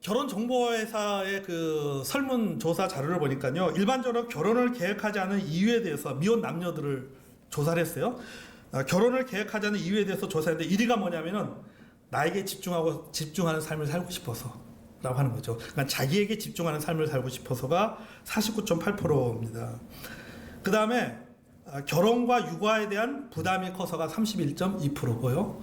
결혼정보회사의 그 설문조사 자료를 보니까요, 일반적으로 결혼을 계획하지 않은 이유에 대해서 미혼 남녀들을 조사를 했어요. 결혼을 계획하지 않은 이유에 대해서 조사했는데 1위가 뭐냐면은 나에게 집중하는 삶을 살고 싶어서 라고 하는 거죠. 그러니까 자기에게 집중하는 삶을 살고 싶어서가 49.8%입니다. 그 다음에 결혼과 육아에 대한 부담이 커서가 31.2%고요.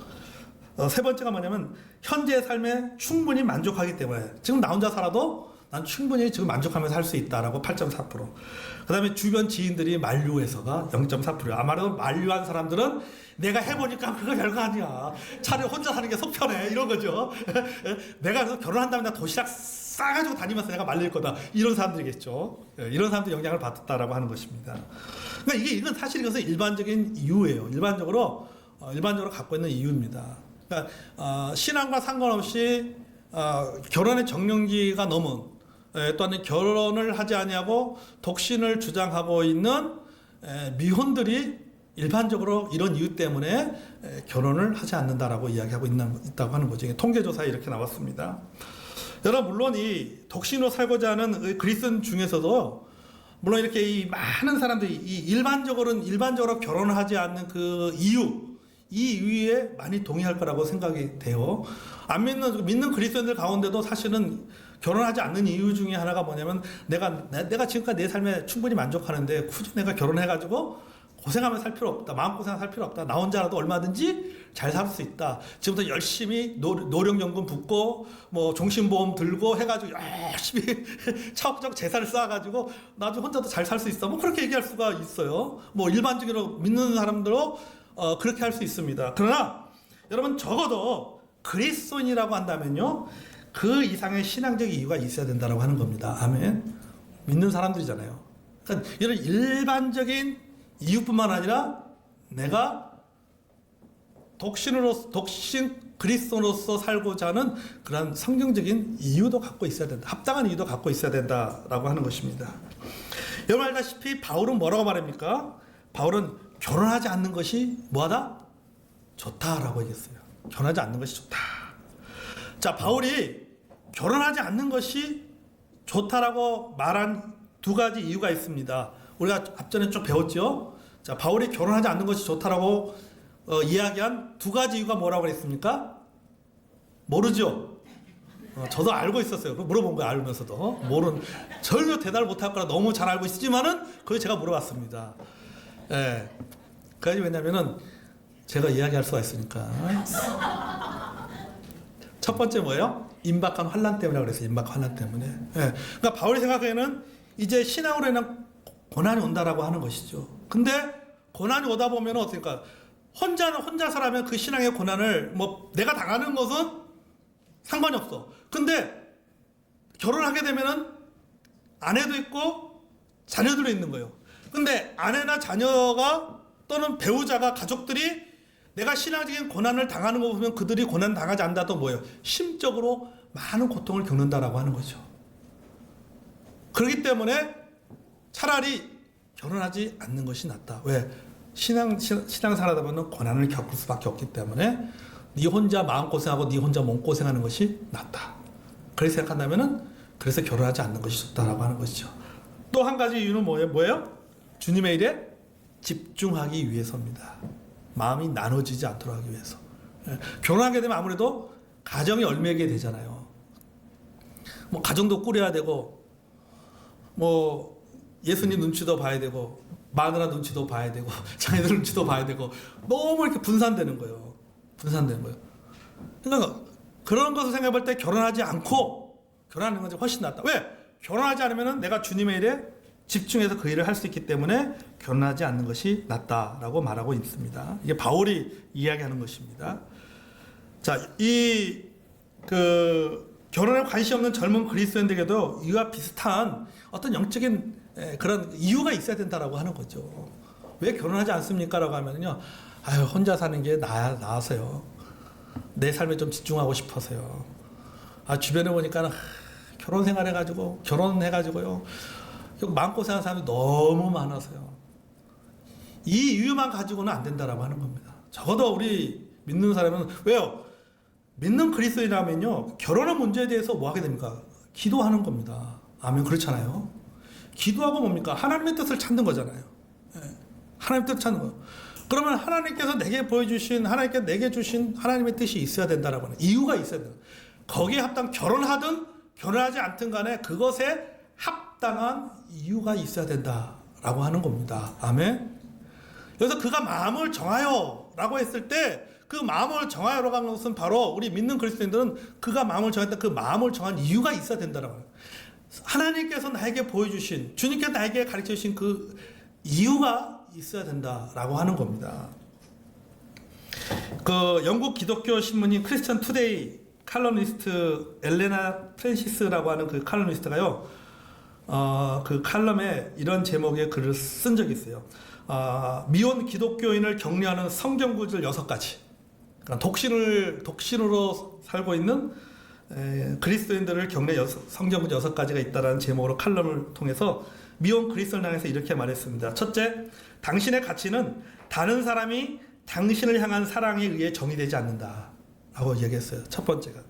세 번째가 뭐냐면 현재의 삶에 충분히 만족하기 때문에, 지금 나 혼자 살아도 난 충분히 지금 만족하면서 살 수 있다라고 8.4%. 그 다음에 주변 지인들이 만류해서가 0.4%. 아마도 만류한 사람들은 내가 해보니까 그거 별거 아니야, 차라리 혼자 사는 게 속 편해, 이런 거죠. 내가 그래서 결혼한다면 나 도시락 싸가지고 다니면서 내가 말릴 거다, 이런 사람들이겠죠. 이런 사람들 영향을 받았다라고 하는 것입니다. 그러니까 이건 사실 이것은 일반적인 이유예요. 일반적으로 갖고 있는 이유입니다. 그러니까 신앙과 상관없이 결혼의 정년기가 넘은, 또는 결혼을 하지 아니하고 독신을 주장하고 있는 미혼들이 일반적으로 이런 이유 때문에 결혼을 하지 않는다라고 이야기하고 있다고 하는 거죠. 통계조사에 이렇게 나왔습니다. 여러분, 물론 이 독신으로 살고자 하는 그리스도인 중에서도 물론 이렇게 이 많은 사람들이 일반적으로 결혼을 하지 않는 그 이 이유에 많이 동의할 거라고 생각이 돼요. 안 믿는 그리스도인들 가운데도 사실은 결혼하지 않는 이유 중에 하나가 뭐냐면 내가 지금까지 내 삶에 충분히 만족하는데 굳이 내가 결혼해가지고 고생하면서 살 필요 없다, 마음고생 할 필요 없다, 나 혼자라도 얼마든지 잘 살 수 있다, 지금부터 열심히 노령연금 붓고 뭐 종신보험 들고 해가지고 열심히 차곡차곡 재산을 쌓아가지고 나중에 혼자도 잘 살 수 있어, 뭐 그렇게 얘기할 수가 있어요. 뭐 일반적으로 믿는 사람들로 그렇게 할 수 있습니다. 그러나 여러분, 적어도 그리스도인이라고 한다면요, 그 이상의 신앙적 이유가 있어야 된다고 하는 겁니다. 아멘. 믿는 사람들이잖아요. 그러니까 이런 일반적인 이유뿐만 아니라 내가 독신 그리스도로서 살고자 하는 그런 성경적인 이유도 갖고 있어야 된다. 합당한 이유도 갖고 있어야 된다라고 하는 것입니다. 여러분 알다시피 바울은 뭐라고 말합니까? 바울은 결혼하지 않는 것이 뭐하다? 좋다라고 얘기했어요. 결혼하지 않는 것이 좋다. 자, 바울이 결혼하지 않는 것이 좋다라고 말한 두 가지 이유가 있습니다. 우리가 앞전에 쭉 배웠죠? 자, 바울이 결혼하지 않는 것이 좋다라고 이야기한 두 가지 이유가 뭐라고 그랬습니까? 모르죠? 저도 알고 있었어요. 물어본 거예요, 알면서도. 전혀 대답을 못할 거라 너무 잘 알고 있지만은, 그걸 제가 물어봤습니다. 예. 그게 왜냐면은, 제가 이야기할 수가 있으니까. 첫 번째 뭐예요? 임박한 환난 때문이라고 그랬어요. 임박한 환난 때문에. 예. 그러니까 바울이 생각하기에는 이제 신앙으로 인한 고난이 온다라고 하는 것이죠. 근데 고난이 오다 보면 어떻습니까? 혼자서라면 그 신앙의 고난을 뭐 내가 당하는 것은 상관이 없어. 근데 결혼하게 되면은 아내도 있고 자녀들도 있는 거예요. 근데 아내나 자녀가 또는 배우자가, 가족들이 내가 신앙적인 고난을 당하는 거 보면 그들이 고난 당하지 않는다도 뭐예요? 심적으로 많은 고통을 겪는다라고 하는 거죠. 그렇기 때문에 차라리 결혼하지 않는 것이 낫다. 왜? 신앙 살아다 보면 고난을 겪을 수밖에 없기 때문에 네 혼자 마음고생하고 네 혼자 몸고생하는 것이 낫다. 그렇게 생각한다면은 그래서 결혼하지 않는 것이 좋다라고 하는 것이죠. 또 한 가지 이유는 뭐예요? 주님의 일에 집중하기 위해서입니다. 마음이 나눠지지 않도록 하기 위해서. 결혼하게 되면 아무래도 가정이 얽매게 되잖아요. 뭐 가정도 꾸려야 되고, 뭐 예수님 눈치도 봐야 되고, 마누라 눈치도 봐야 되고, 자녀들 눈치도 봐야 되고, 너무 이렇게 분산되는 거예요. 그러니까 그런 것을 생각해 볼 때 결혼하지 않고 결혼하는 것이 훨씬 낫다. 왜? 결혼하지 않으면 내가 주님의 일에 집중해서 그 일을 할 수 있기 때문에 결혼하지 않는 것이 낫다라고 말하고 있습니다. 이게 바울이 이야기하는 것입니다. 자, 결혼에 관심 없는 젊은 그리스도인들에게도 이와 비슷한 어떤 영적인 그런 이유가 있어야 된다라고 하는 거죠. 왜 결혼하지 않습니까? 라고 하면요, 혼자 사는 게 나아서요. 내 삶에 좀 집중하고 싶어서요. 주변에 보니까 결혼 생활해가지고, 결혼해가지고요, 마음고생하는 사람이 너무 많아서요. 이 이유만 가지고는 안 된다라고 하는 겁니다. 적어도 우리 믿는 사람은, 왜요? 믿는 그리스도인이라면요, 결혼의 문제에 대해서 뭐 하게 됩니까? 기도하는 겁니다. 아멘. 그렇잖아요. 기도하고 뭡니까? 하나님의 뜻을 찾는 거잖아요. 예. 하나님의 뜻을 찾는 거. 그러면 하나님께서 내게 보여주신, 하나님께 내게 주신 하나님의 뜻이 있어야 된다라고 하는 이유가 있어야 된다. 거기에 합당, 결혼하든 결혼하지 않든 간에 그것에 합당한 이유가 있어야 된다라고 하는 겁니다. 아멘. 그래서 그가 마음을 정하여 라고 했을 때 그 마음을 정하여라고 하는 것은 바로 우리 믿는 그리스도인들은 그가 마음을 정했다, 그 마음을 정한 이유가 있어야 된다라고 해요. 하나님께서 나에게 보여주신, 주님께서 나에게 가르쳐주신 그 이유가 있어야 된다라고 하는 겁니다. 그 영국 기독교 신문인 크리스천 투데이 칼럼니스트 엘레나 프랜시스라고 하는 그 칼럼니스트가요, 그 칼럼에 이런 제목의 글을 쓴 적이 있어요. 미혼 기독교인을 격려하는 성경 구절 6가지. 그러니까 독신으로 살고 있는 그리스도인들을 격려 성경 구절 6가지가 있다라는 제목으로 칼럼을 통해서 미혼 그리스도인을 향해서 이렇게 말했습니다. 첫째, 당신의 가치는 다른 사람이 당신을 향한 사랑에 의해 정의되지 않는다 라고 얘기했어요. 첫 번째가.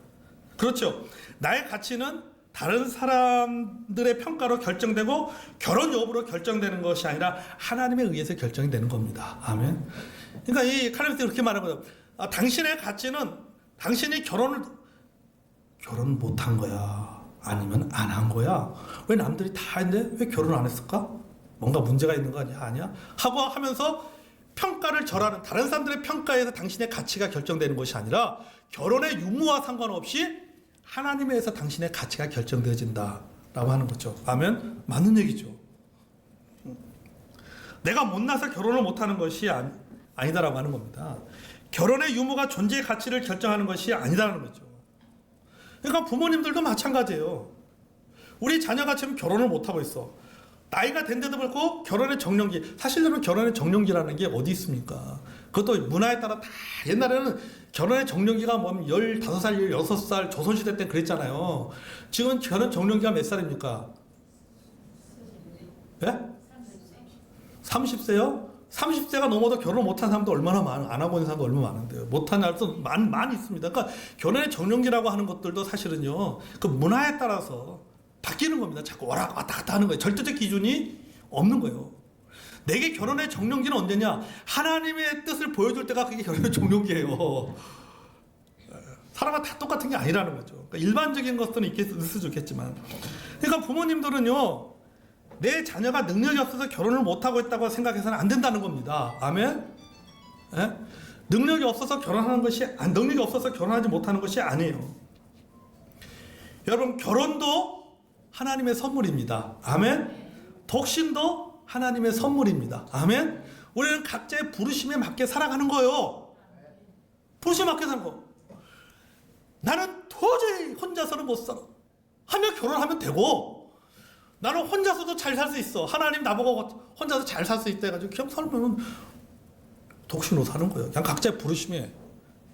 그렇죠. 나의 가치는 다른 사람들의 평가로 결정되고 결혼 여부로 결정되는 것이 아니라 하나님에 의해서 결정이 되는 겁니다. 아멘. 그러니까 이 칼럼니스트가 그렇게 말한 거예요. 당신의 가치는 당신이 결혼 못한 거야, 아니면 안 한 거야. 왜 남들이 다 했는데 왜 결혼 안 했을까? 뭔가 문제가 있는 거 아니야? 아니야? 하고 하면서 평가를 절하는, 다른 사람들의 평가에서 당신의 가치가 결정되는 것이 아니라 결혼의 유무와 상관없이 하나님에 의해서 당신의 가치가 결정되어진다라고 하는 거죠. 아멘? 맞는 얘기죠. 내가 못나서 결혼을 못하는 것이 아니다라고 하는 겁니다. 결혼의 유무가 존재의 가치를 결정하는 것이 아니다라는 거죠. 그러니까 부모님들도 마찬가지예요. 우리 자녀가 지금 결혼을 못하고 있어. 나이가 된데도 불구하고 결혼의 정년기, 사실은 결혼의 정년기라는 게 어디 있습니까? 그것도 문화에 따라 다, 옛날에는 결혼의 정년기가 뭐 15살, 16살 조선시대 때 그랬잖아요. 지금 결혼 정년기가 몇 살입니까? 예? 30세요? 30세가 넘어도 결혼 못한 사람도 얼마나 안 하고 있는 사람도 얼마나 많은데요. 못한 사람도 많이 있습니다. 그러니까 결혼의 정년기라고 하는 것들도 사실은요, 그 문화에 따라서 바뀌는 겁니다. 자꾸 왔다 갔다 하는 거예요. 절대적 기준이 없는 거예요. 내게 결혼의 정년기는 언제냐? 하나님의 뜻을 보여줄 때가 그게 결혼의 정년기예요. 사람은 다 똑같은 게 아니라는 거죠. 그러니까 일반적인 것들은 있을 수 있겠지만, 그러니까 부모님들은요, 내 자녀가 능력이 없어서 결혼을 못하고 있다고 생각해서는 안 된다는 겁니다. 아멘? 예? 능력이 없어서 능력이 없어서 결혼하지 못하는 것이 아니에요. 여러분, 결혼도 하나님의 선물입니다. 아멘? 독신도 하나님의 선물입니다. 아멘? 우리는 각자의 부르심에 맞게 살아가는 거예요. 부르심에 맞게 사는 거. 나는 도저히 혼자서는 못 살아. 하면 결혼하면 되고, 나는 혼자서도 잘 살 수 있어. 하나님 나보고 혼자서 잘 살 수 있다 해가지고 그냥 살면 독신으로 사는 거예요. 그냥 각자의 부르심에.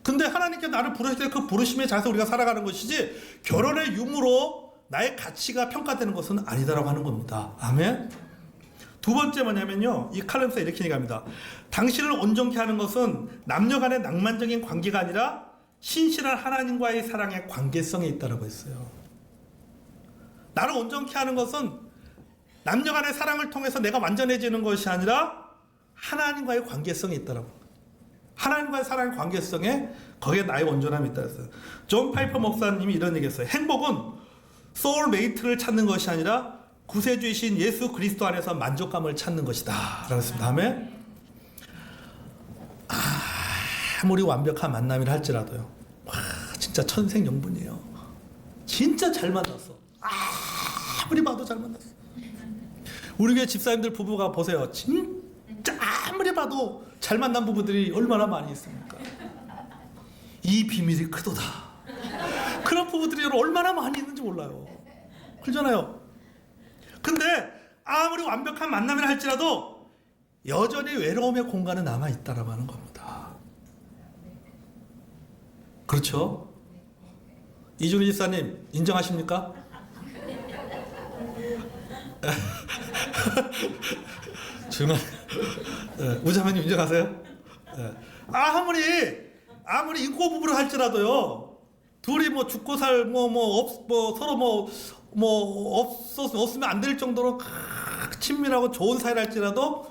근데 하나님께 나를 부르실 때 그 부르심에 잘해서 우리가 살아가는 것이지, 결혼의 유무로 나의 가치가 평가되는 것은 아니다라고 하는 겁니다. 아멘. 두 번째 뭐냐면요, 이 칼럼에서 이렇게 얘기합니다. 당신을 온전케 하는 것은 남녀 간의 낭만적인 관계가 아니라 신실한 하나님과의 사랑의 관계성에 있다라고 했어요. 나를 온전케 하는 것은 남녀 간의 사랑을 통해서 내가 완전해지는 것이 아니라 하나님과의 관계성이 있다라고. 하나님과의 사랑의 관계성에 거기에 나의 온전함이 있다 했어요. 존 파이퍼 목사님이 이런 얘기했어요. 행복은 소울메이트를 찾는 것이 아니라 구세주이신 예수 그리스도 안에서 만족감을 찾는 것이다 라고 했습니다. 다음에 아무리 완벽한 만남이라 할지라도요, 진짜 천생연분이에요. 진짜 잘 만났어. 아무리 봐도 잘 만났어. 우리 교회 집사님들 부부가 보세요. 진짜 아무리 봐도 잘 만난 부부들이 얼마나 많이 있습니까? 이 비밀이 크도다. 그런 부부들이 얼마나 많이 있는지 몰라요. 그러잖아요. 근데 아무리 완벽한 만남이라 할지라도 여전히 외로움의 공간은 남아있다라고 하는 겁니다. 그렇죠? 이준희 집사님 인정하십니까? 중간 우자매님 인정하세요? 아무리 인고 부부를 할지라도요, 둘이 뭐 죽고 살 서로 없으면 안 될 정도로 친밀하고 좋은 사이랄지라도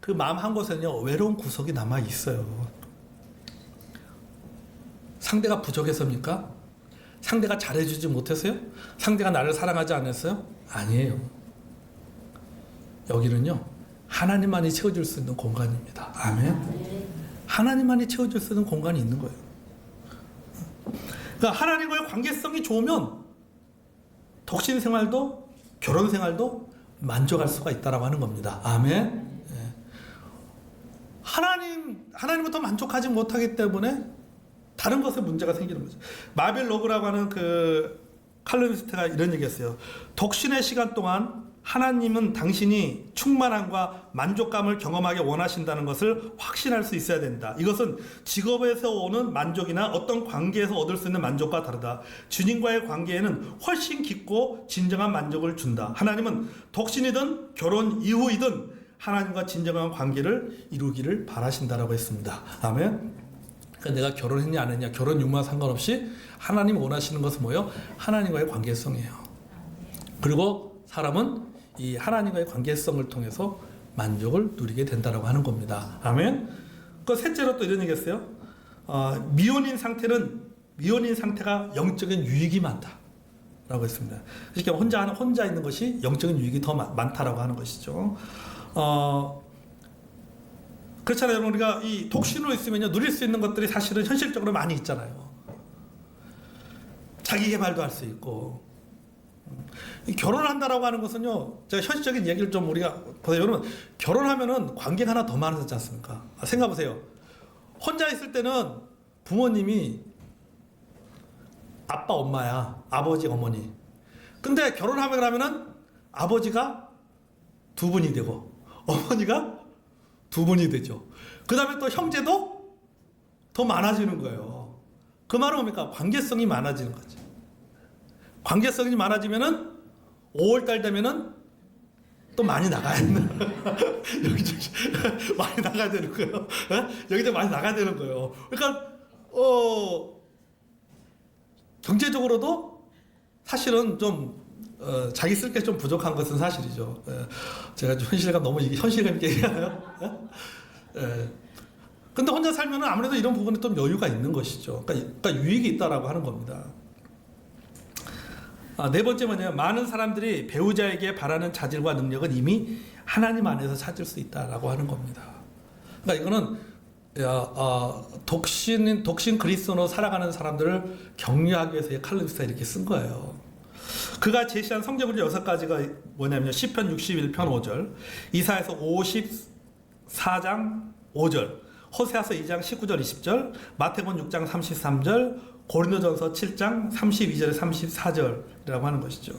그 마음 한 곳에는요 외로운 구석이 남아 있어요. 상대가 부족해서입니까? 상대가 잘해주지 못해서요? 상대가 나를 사랑하지 않았어요? 아니에요. 여기는요 하나님만이 채워줄 수 있는 공간입니다. 아멘. 하나님만이 채워줄 수 있는 공간이 있는 거예요. 그러니까 하나님과의 관계성이 좋으면 독신 생활도 결혼 생활도 만족할 수가 있다라고 하는 겁니다. 아멘. 하나님부터 만족하지 못하기 때문에 다른 것에 문제가 생기는 거죠. 마빌 로그라고 하는 그 칼럼니스트가 이런 얘기했어요. 독신의 시간 동안 하나님은 당신이 충만함과 만족감을 경험하게 원하신다는 것을 확신할 수 있어야 된다. 이것은 직업에서 오는 만족이나 어떤 관계에서 얻을 수 있는 만족과 다르다. 주님과의 관계에는 훨씬 깊고 진정한 만족을 준다. 하나님은 독신이든 결혼 이후이든 하나님과 진정한 관계를 이루기를 바라신다라고 했습니다. 아멘. 그러니까 내가 결혼했냐 안 했냐 결혼 유무와 상관없이 하나님이 원하시는 것은 뭐예요? 하나님과의 관계성이에요. 그리고 사람은 이 하나님과의 관계성을 통해서 만족을 누리게 된다라고 하는 겁니다. 아멘. 그 셋째로 또 이런 얘기했어요. 미혼인 상태가 영적인 유익이 많다라고 했습니다. 그러니까 혼자 있는 것이 영적인 유익이 더 많다라고 하는 것이죠. 그렇잖아요. 여러분, 우리가 이 독신으로 있으면요 누릴 수 있는 것들이 사실은 현실적으로 많이 있잖아요. 자기 개발도 할 수 있고. 결혼을 한다라고 하는 것은요, 제가 현실적인 얘기를 좀 우리가 보세요. 여러분, 결혼하면은 관계가 하나 더 많아지지 않습니까? 생각해보세요. 혼자 있을 때는 부모님이 아빠, 엄마야, 아버지, 어머니. 근데 결혼하면 그러면은 아버지가 두 분이 되고, 어머니가 두 분이 되죠. 그 다음에 또 형제도 더 많아지는 거예요. 그 말은 뭡니까? 관계성이 많아지는 거죠. 관계성이 많아지면은 5월달 되면은 또 많이 나가야 되는 여기저기 많이 나가야 되는 거예요. 여기도 많이 나가야 되는 거예요. 그러니까 경제적으로도 사실은 좀 자기 쓸 게 좀 부족한 것은 사실이죠. 제가 좀 현실감 있게 얘기하나요? 근데 혼자 살면은 아무래도 이런 부분에 좀 여유가 있는 것이죠. 그러니까 유익이 있다라고 하는 겁니다. 네 번째 뭐냐면 많은 사람들이 배우자에게 바라는 자질과 능력은 이미 하나님 안에서 찾을 수 있다라고 하는 겁니다. 그러니까 이거는 독신 그리스도로 살아가는 사람들을 격려하기 위해서 칼럼니스트가 이렇게 쓴 거예요. 그가 제시한 성경으로 6가지가 뭐냐면 시편 61편 5절, 이사야서 54장 5절, 호세아서 2장 19절 20절, 마태복음 6장 33절, 고린도전서 7장 32절에 34절이라고 하는 것이죠.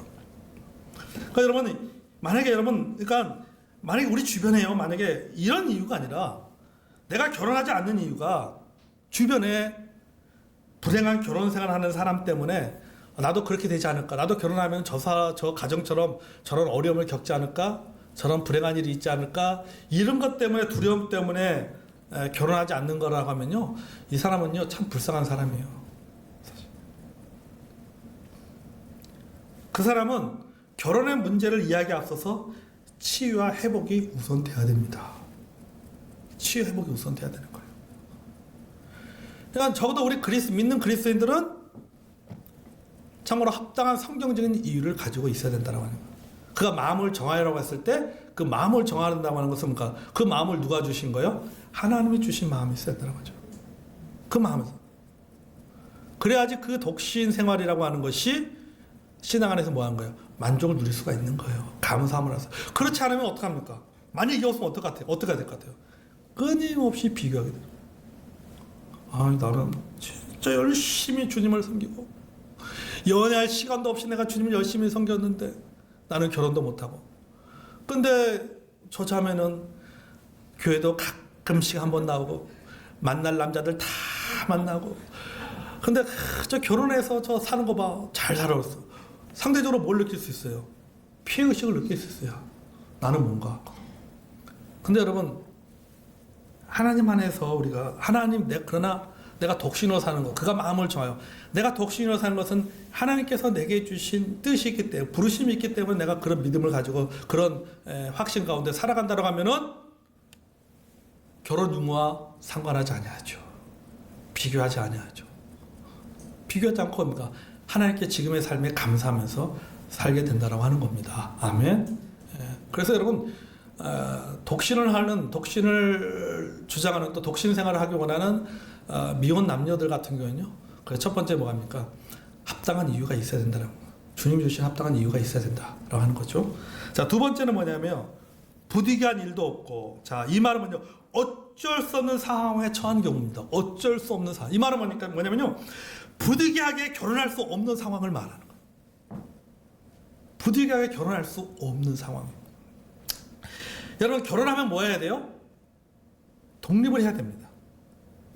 그러니까 여러분, 만약에 우리 주변에요, 만약에 이런 이유가 아니라 내가 결혼하지 않는 이유가 주변에 불행한 결혼 생활하는 사람 때문에 나도 그렇게 되지 않을까, 나도 결혼하면 저 가정처럼 저런 어려움을 겪지 않을까, 저런 불행한 일이 있지 않을까, 이런 것 때문에, 두려움 때문에 결혼하지 않는 거라고 하면요, 이 사람은요 참 불쌍한 사람이에요. 그 사람은 결혼의 문제를 이야기에 앞서서 치유와 회복이 우선돼야 됩니다. 치유 회복이 우선돼야 되는 거예요. 그러니까 적어도 우리 믿는 그리스도인들은 참으로 합당한 성경적인 이유를 가지고 있어야 된다고 하는 거예요. 그가 마음을 정하라고 했을 때 그 마음을 정한다고 하는 것은 뭔가, 그 마음을 누가 주신 거예요? 하나님이 주신 마음이 있어야 된다는 거죠. 그 마음에서. 그래야지 그 독신 생활이라고 하는 것이 신앙 안에서 뭐 하는 거예요? 만족을 누릴 수가 있는 거예요. 감사함을 해서. 그렇지 않으면 어떡합니까? 만약 이게 없으면 어떻게 해야 될 것 같아요? 끊임없이 비교하게 돼요. 나는 진짜 열심히 주님을 섬기고 연애할 시간도 없이 내가 주님을 열심히 섬겼는데 나는 결혼도 못하고, 근데 저 자매는 교회도 가끔씩 한번 나오고 만날 남자들 다 만나고, 근데 저 결혼해서 저 사는 거 봐, 잘 살아왔어. 상대적으로 뭘 느낄 수 있어요? 피해의식을 느낄 수 있어요. 나는 뭔가. 근데 여러분, 하나님 안에서 우리가 그러나 내가 독신으로 사는 것, 그가 마음을 정하여 내가 독신으로 사는 것은 하나님께서 내게 주신 뜻이 있기 때문에, 부르심이 있기 때문에 내가 그런 믿음을 가지고 그런 확신 가운데 살아간다고 하면은 결혼 유무와 상관하지 아니하죠. 비교하지 아니하죠. 비교하지 않고 뭡니까? 하나님께 지금의 삶에 감사하면서 살게 된다라고 하는 겁니다. 아멘. 그래서 여러분, 독신을 주장하는, 또 독신 생활을 하기 원하는 미혼 남녀들 같은 경우는요. 그래서 첫 번째 뭐합니까? 합당한 이유가 있어야 된다는 거. 주님 주신 합당한 이유가 있어야 된다라고 하는 거죠. 자, 두 번째는 뭐냐면 부득이한 일도 없고, 자, 이 말은 뭐냐? 어쩔 수 없는 상황에 처한 경우입니다. 어쩔 수 없는 상황. 이 말은 뭐냐면요. 부득이하게 결혼할 수 없는 상황을 말하는 거예요. 부득이하게 결혼할 수 없는 상황. 여러분, 결혼하면 뭐 해야 돼요? 독립을 해야 됩니다.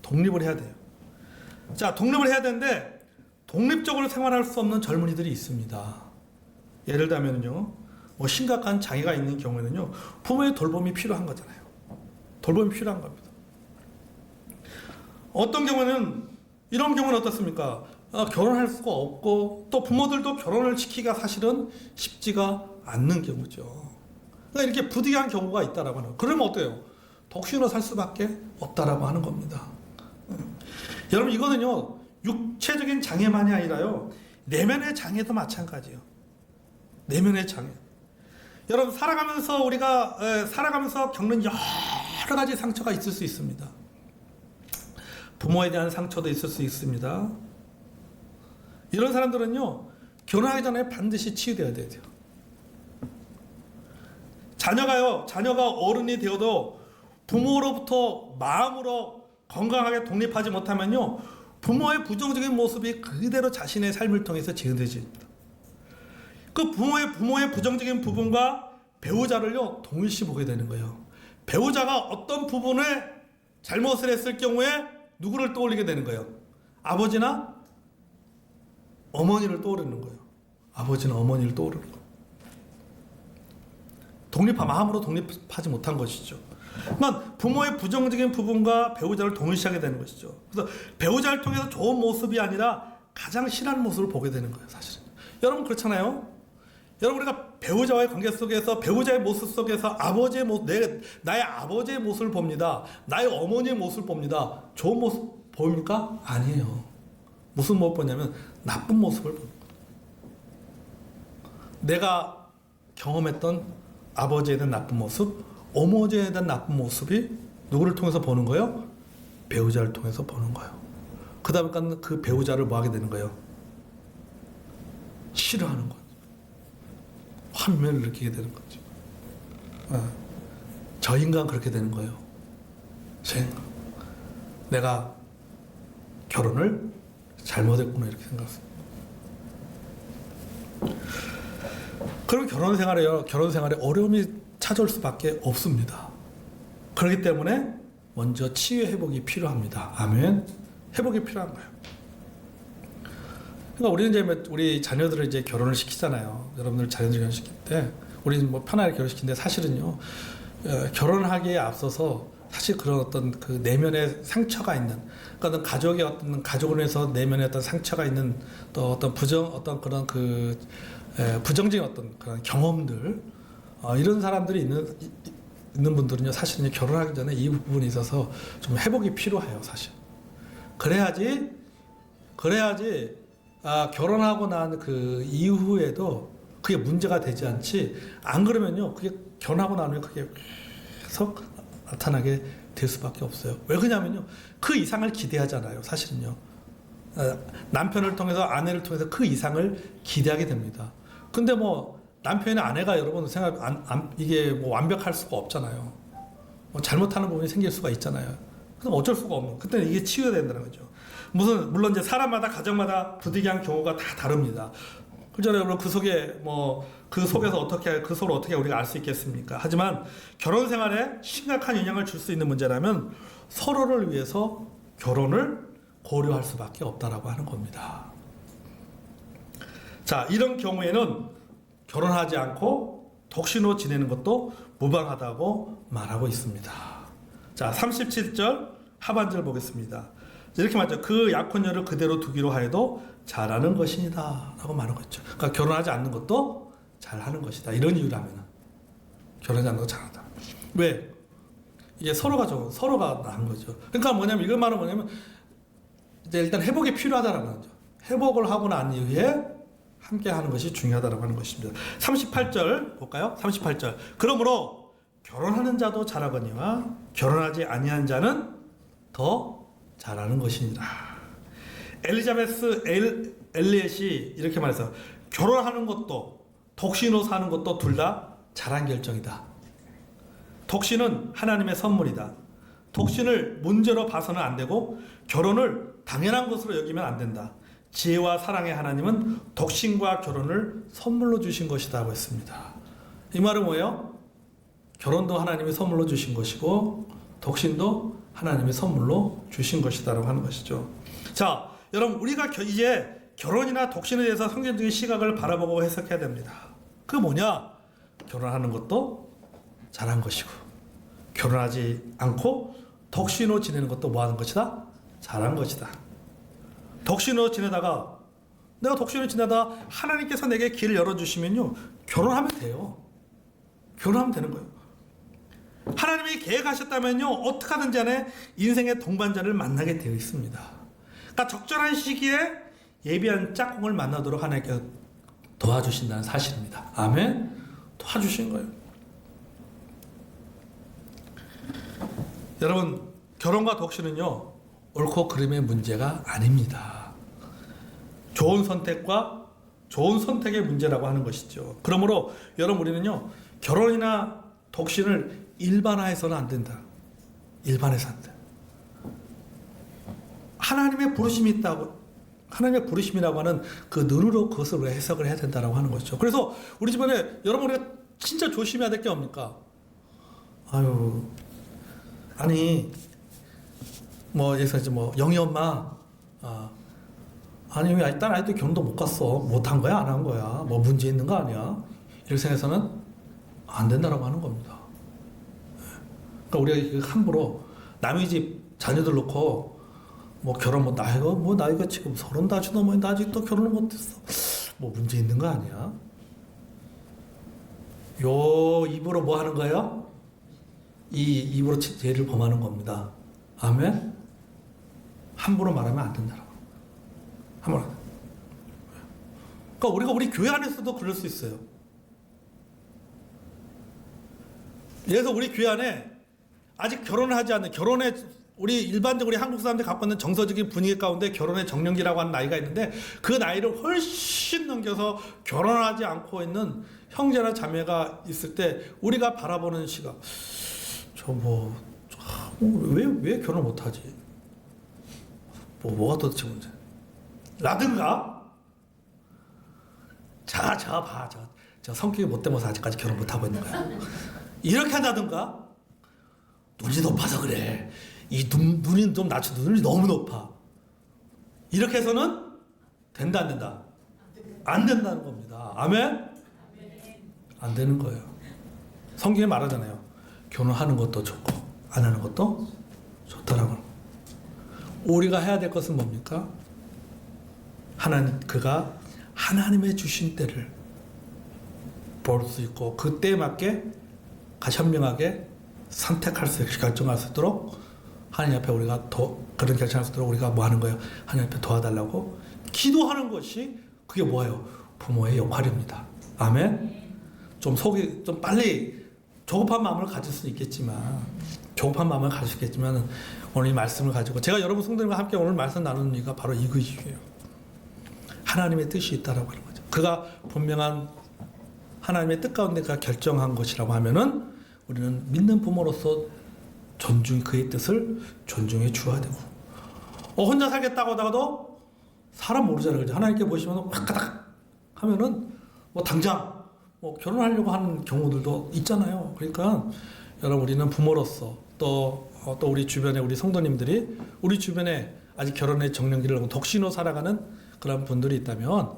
독립을 해야 돼요. 자, 독립을 해야 되는데 독립적으로 생활할 수 없는 젊은이들이 있습니다. 예를 들면요, 뭐 심각한 장애가 있는 경우에는요, 부모의 돌봄이 필요한 거잖아요. 돌봄이 필요한 겁니다. 어떤 경우는, 이런 경우는 어떻습니까? 결혼할 수가 없고 또 부모들도 결혼을 시키기가 사실은 쉽지가 않는 경우죠. 그러니까 이렇게 부득이한 경우가 있다라고 하는. 그러면 어때요? 독신으로 살 수밖에 없다라고 하는 겁니다. 여러분, 이거는요, 육체적인 장애만이 아니라요, 내면의 장애도 마찬가지예요. 내면의 장애. 여러분, 우리가 살아가면서 겪는 여러 가지 상처가 있을 수 있습니다. 부모에 대한 상처도 있을 수 있습니다. 이런 사람들은요, 결혼하기 전에 반드시 치유되어야 돼요. 자녀가 어른이 되어도 부모로부터 마음으로 건강하게 독립하지 못하면요, 부모의 부정적인 모습이 그대로 자신의 삶을 통해서 재현되집니다. 그 부모의 부정적인 부분과 배우자를요, 동일시 보게 되는 거예요. 배우자가 어떤 부분에 잘못을 했을 경우에 누구를 떠올리게 되는 거예요? 아버지나 어머니를 떠오르는 거예요. 아버지나 어머니를 떠오르는 거예요. 마음으로 독립하지 못한 것이죠. 그러니까 부모의 부정적인 부분과 배우자를 동일시하게 되는 것이죠. 그래서 배우자를 통해서 좋은 모습이 아니라 가장 싫어하는 모습을 보게 되는 거예요, 사실은. 여러분, 그렇잖아요. 여러분, 우리가 배우자와의 관계 속에서, 배우자의 모습 속에서 아버지의 모습, 나의 아버지의 모습을 봅니다. 나의 어머니의 모습을 봅니다. 좋은 모습 보입니까? 아니에요. 무슨 모습 보냐면 나쁜 모습을 봅니다. 내가 경험했던 아버지에 대한 나쁜 모습, 어머니에 대한 나쁜 모습이 누구를 통해서 보는 거예요? 배우자를 통해서 보는 거예요. 그 다음에 그 배우자를 뭐 하게 되는 거예요? 싫어하는 거예요. 환멸을 느끼게 되는 거죠. 저 인간 그렇게 되는 거예요. 저 인간. 내가 결혼을 잘못했구나, 이렇게 생각했습니다. 그럼 결혼 생활에 어려움이 찾아올 수밖에 없습니다. 그렇기 때문에 먼저 치유 회복이 필요합니다. 아멘. 회복이 필요한 거예요. 그러니까 우리 자녀들을 이제 결혼을 시키잖아요. 여러분들 자녀들 결혼시킬 때 우리는 뭐 편하게 결혼시키는데, 사실은요, 결혼하기에 앞서서 사실 그런 어떤 그 내면의 상처가 있는, 그러니까 가족원에서 내면에 어떤 상처가 있는, 또 어떤 그런 그 부정적인 어떤 그런 경험들, 이런 사람들이 있는 분들은요, 사실은 결혼하기 전에 이 부분에 있어서 좀 회복이 필요해요, 사실. 그래야지 결혼하고 난 그 이후에도 그게 문제가 되지 않지. 안 그러면요, 그게 결혼하고 나면 그게 계속 나타나게 될 수밖에 없어요. 왜 그러냐면요, 그 이상을 기대하잖아요, 사실은요. 남편을 통해서, 아내를 통해서 그 이상을 기대하게 됩니다. 근데 뭐 남편이나 아내가 여러분 이게 뭐 완벽할 수가 없잖아요. 뭐 잘못하는 부분이 생길 수가 있잖아요. 그럼 어쩔 수가 없는. 그때는 이게 치유가 된다는 거죠. 물론 이제 사람마다, 가정마다 부득이한 경우가 다 다릅니다. 그렇잖아요, 여러분. 그 속에서 그 속을 어떻게 우리가 알 수 있겠습니까? 하지만 결혼 생활에 심각한 영향을 줄 수 있는 문제라면 서로를 위해서 결혼을 고려할 수밖에 없다라고 하는 겁니다. 자, 이런 경우에는 결혼하지 않고 독신으로 지내는 것도 무방하다고 말하고 있습니다. 자, 37절 하반절 보겠습니다. 이렇게 말하죠. 그 약혼녀를 그대로 두기로 하여도 잘하는 것이니다 라고 말하고 있죠. 그러니까 결혼하지 않는 것도 잘하는 것이다. 이런 이유라면 결혼하지 않는 거 잘하다. 왜? 이게 서로가 나은 거죠. 그러니까 뭐냐면 이걸 말은 뭐냐면 이제 일단 회복이 필요하다라는 거죠. 회복을 하고 난 이후에 함께 하는 것이 중요하다라고 하는 것입니다. 38절 볼까요? 38절. 그러므로 결혼하는 자도 잘하거니와 결혼하지 아니한 자는 더 잘하는 것이니라. 엘리자베스 엘리엣이 이렇게 말해서 결혼하는 것도 독신으로 사는 것도 둘 다 잘한 결정이다. 독신은 하나님의 선물이다. 독신을 문제로 봐서는 안 되고 결혼을 당연한 것으로 여기면 안 된다. 지혜와 사랑의 하나님은 독신과 결혼을 선물로 주신 것이다 하고 했습니다. 이 말은 뭐예요? 결혼도 하나님이 선물로 주신 것이고 독신도 하나님이 선물로 주신 것이다라고 하는 것이죠. 자, 여러분 우리가 이제 결혼이나 독신에 대해서 성경적인 시각을 바라보고 해석해야 됩니다. 그 뭐냐? 결혼하는 것도 잘한 것이고 결혼하지 않고 독신으로 지내는 것도 뭐 하는 것이다? 잘한 것이다. 독신으로 지내다가 내가 독신으로 지내다 하나님께서 내게 길을 열어주시면요 결혼하면 돼요. 결혼하면 되는 거예요. 하나님이 계획하셨다면요 어떻게 하든지 간에 인생의 동반자를 만나게 되어 있습니다. 그러니까 적절한 시기에 예비한 짝꿍을 만나도록 하나님께서 도와주신다는 사실입니다. 아멘. 도와주신 거예요. 여러분 결혼과 독신은요 옳고 그름의 문제가 아닙니다. 좋은 선택과 좋은 선택의 문제라고 하는 것이죠. 그러므로 여러분 우리는요 결혼이나 독신을 일반화해서는 안 된다. 일반해서 안 돼. 하나님의 부르심이 있다고 하나님의 부르심이라고 하는 그 눈으로 그것을 해석을 해야 된다라고 하는 것이죠. 그래서 우리 집안에 여러분 우리가 진짜 조심해야 될 게 뭡니까? 아유 아니 뭐 예를 들어서 뭐 영희 엄마 아니 왜 딸 아직도 결혼도 못 갔어 못 한 거야 안 한 거야 뭐 문제 있는 거 아니야 이렇게 생각해서는 안 된다라고 하는 겁니다. 그러니까 우리가 함부로 남의 집 자녀들 놓고 뭐 결혼 뭐 나이가 지금 30다시 넘었는데 아직도 결혼을 못했어 뭐 문제 있는 거 아니야? 요 입으로 뭐 하는 거예요? 이 입으로 죄를 범하는 겁니다. 아멘? 함부로 말하면 안 된다라고. 함부로. 그러니까 우리가 우리 교회 안에서도 그럴 수 있어요. 예를 들어서 우리 교회 안에 아직 결혼을 하지 않는 결혼에 우리 일반적으로 우리 한국 사람들이 갖고 있는 정서적인 분위기 가운데 결혼의 정년기라고 하는 나이가 있는데 그 나이를 훨씬 넘겨서 결혼하지 않고 있는 형제나 자매가 있을 때 우리가 바라보는 시각 왜 결혼 못하지? 뭐가 도대체 문제? 라든가 저 성격이 못되면서 아직까지 결혼 못하고 있는 거야. 이렇게 한다든가 눈이 높아서 그래. 이 눈이 좀 낮춰 눈이 너무 높아. 이렇게 해서는 된다 안 된다? 안 된다는 겁니다. 아멘? 안 되는 거예요. 성경에 말하잖아요. 결혼하는 것도 좋고 안 하는 것도 좋다라고. 우리가 해야 될 것은 뭡니까? 그가 하나님의 주신 때를 볼 수 있고 그 때에 맞게 현명하게 선택할 수 있게 결정할 수 있도록 하나님 앞에 우리가 그런 결정할 수 있도록 우리가 뭐 하는 거예요? 하나님 앞에 도와달라고 기도하는 것이 그게 뭐예요? 부모의 역할입니다. 아멘? 좀 빨리 조급한 마음을 가질 수 있겠지만 오늘 이 말씀을 가지고 제가 여러분 성도님과 함께 오늘 말씀 나누는 이유가 바로 이것이에요. 하나님의 뜻이 있다라고 하는 거죠. 그가 분명한 하나님의 뜻 가운데 그가 결정한 것이라고 하면은 우리는 믿는 부모로서 그의 뜻을 존중해 주어야 되고 혼자 살겠다고 하다가도 사람 모르잖아요. 그죠? 하나님께 보시면 확가닥 하면은 뭐 당장 결혼하려고 하는 경우들도 있잖아요. 그러니까 여러분 우리는 부모로서 또 우리 주변에 우리 성도님들이 우리 주변에 아직 결혼의 정년기를 넘고 독신으로 살아가는 그런 분들이 있다면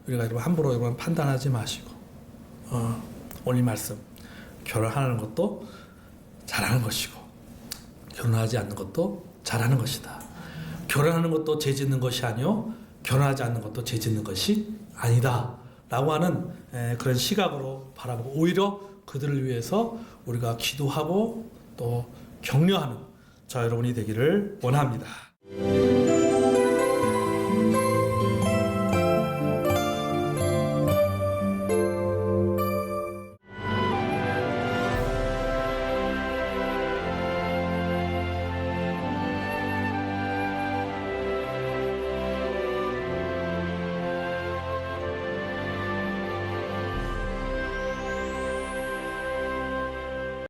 우리가 여러분 함부로 여러분 판단하지 마시고 오늘 말씀 결혼하는 것도 잘하는 것이고 결혼하지 않는 것도 잘하는 것이다. 결혼하는 것도 죄 짓는 것이 아니요 결혼하지 않는 것도 죄 짓는 것이 아니다라고 하는 그런 시각으로 바라보고 오히려 그들을 위해서 우리가 기도하고 또 격려하는 자 여러분이 되기를 원합니다.